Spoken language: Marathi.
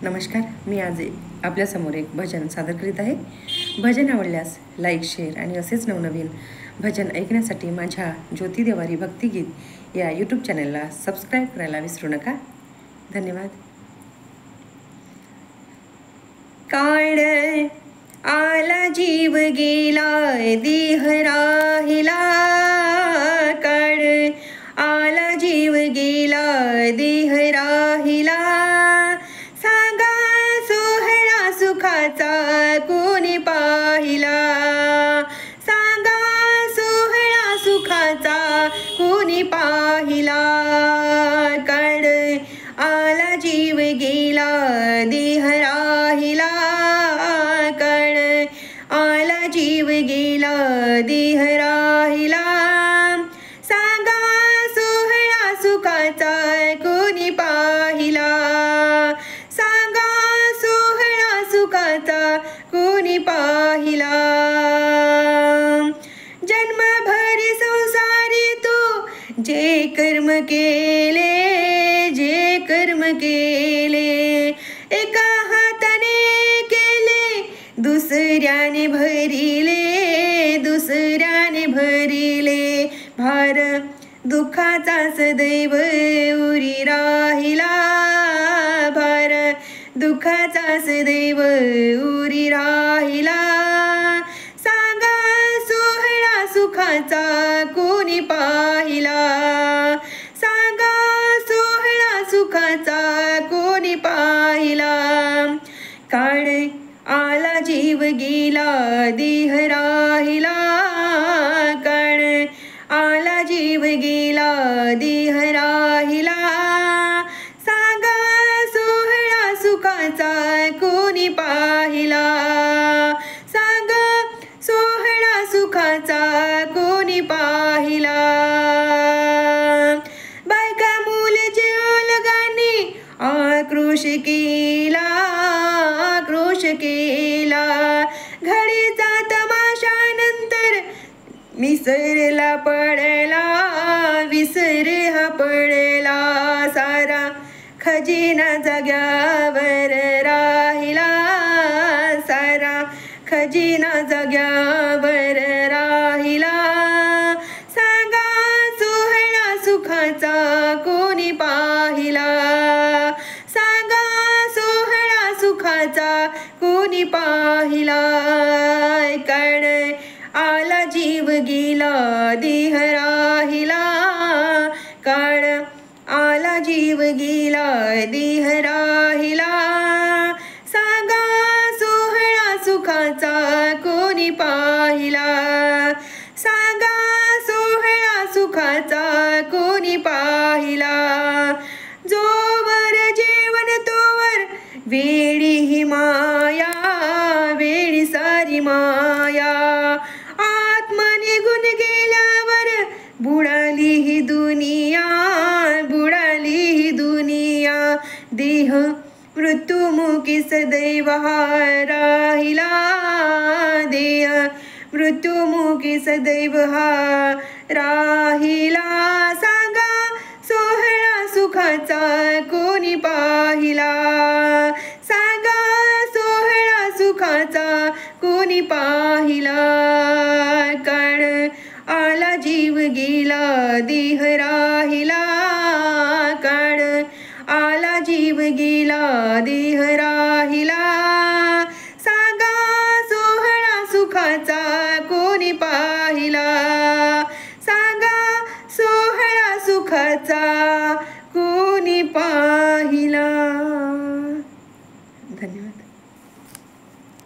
नमस्कार. मी आज आपल्यासमोर एक भजन सादर करीत आहे. भजन आवडल्यास लाईक, शेअर आणि असेच नवनवीन भजन ऐकण्यासाठी माझ्या ज्योती देवारी भक्तिगीत या यूट्यूब चॅनलला सबस्क्राईब करायला विसरू नका. धन्यवाद. काळ आला जीव गेला देह राहिला, काळ आला जीव गेला देह राहिला, सांगा सोहळा सुखाचा कोणी पाहिला, सांगा सोहळा सुखाचा कोणी पाहिला, काळ आला जीव गेला देह राहिला, काळ आला जीव गेला देह राहिला, सांगा सोहळा सुखाचा कोणी पाहिला, सांगा सोहळा सुखाचा कोणी पाहिला. जन्मभर संसारी तू जे कर्म केले, जे कर्म केले, एका हाताने केले दुसऱ्याने भरिले, दुसऱ्याने भरिले, भार दुःखाचा सदैव उरी राहिला, भार दुःखाचा सदैव उरी राहिला, सांगा सोहळा सुखाचा कोणी पाहिला, सांगा सोहळा सुखाचा कोणी पाहिला. काळ आला जीव गेला देह राहिला, काळ आला जीव गेला देह राहिला, सांगा सोहळा सुखाचा कोणी पाहिला, सांगा सोहळा सुखाचा कोणी पाहिला. बायका मुले जीवलगाने आक्रोश केला, आक्रोश केला, घडीचा तमाशा नंतर विसरला पडला, विसर हा पडला, सारा खजिना जाग्यावर राहिला, सारा खजिना जाग्यावर राहिला, सांगा सोहळा सुखाचा कोणी पाहिला, सांगा सोहळा सुखाचा कोणी पाहिला. काळ आला जीव गेला देह राहिला, काळ आला जीव गेला देह राहिला, सांगा सोहळा सुखाचा कोणी पाहिला, सांगा सोहळा सुखाचा कोणी पाहिला. जोवर जेवण तोवर वेळी ही माया, वेळी सारी माया, आत्मा निघून गेल्यावर बुडाली ही दुनिया, बुडाली ही दुनिया, देह मृत्युमुखी सदैव हा राहिला, देह मृत्युमुखी सदैव हा राहिला, सांगा सोहळा सुखाचा कोणी पाहिला, सांगा सोहळा सुखाचा कोणी पाहिला. काळ आला जीव गेला देह राहिला, काळ आला जीव गेला देह राहिला.